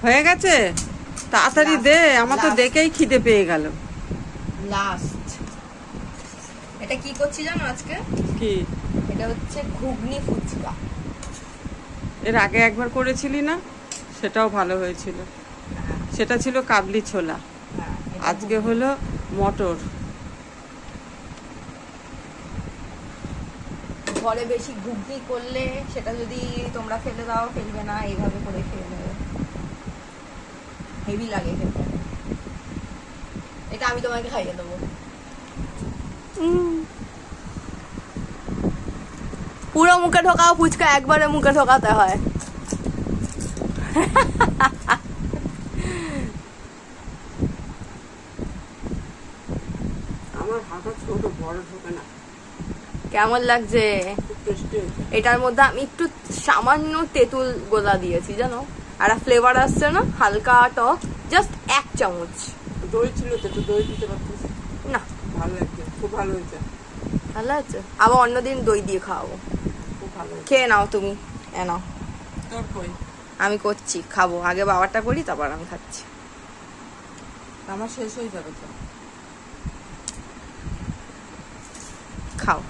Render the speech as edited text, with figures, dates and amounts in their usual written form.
হয়ে গেছে, তাড়াতাড়ি দে, আমার তো দেখেই খিদে পেয়ে গেল। লাস্ট এটা কি করছি জানো আজকে? কি? এটা হচ্ছে ঘুগনি ফুচকা। এর আগে একবার করেছিলি না, সেটাও ভালো হয়েছিল। সেটা ছিল কাবলি ছোলা, আজকে হলো মটর। ঘরে বেশি ঘুগনি করলে সেটা যদি তোমরা ফেলে দাও, ফেলবে না, এইভাবে করে খেয়ে নেবে, হেভি লাগে খেতে। এটা আমি তোমাকে খাইয়ে দেবো। পুরো মুখে ঢোকাও ফুচকা, একবারে মুখে ঢোকাতে হয়। আমার হাতে ছোট, বড় ঢোকে না। কেমন লাগছে? এটার মধ্যে আমি একটু সামান্য তেঁতুল গোলা দিয়েছি জানো, আর ফ্লেভার আসছে না হালকা টক, জাস্ট 1 চামচ। দই ছিল তো, একটু দই দিতে পারতিস না। ভালো লাগছে, খুব ভালো হয়েছে। ভালো আছে, আবার অন্যদিন দই দিয়ে খাওয়াবো। খুব ভালো হয়েছে। খেয়ে নাও তুমি, এ নাও। তোর কই? আমি করছি, খাবো আগে, বাবারটা করি তারপর আমি খাচ্ছি। আমার শেষ হয়ে যাবে তো। খাও।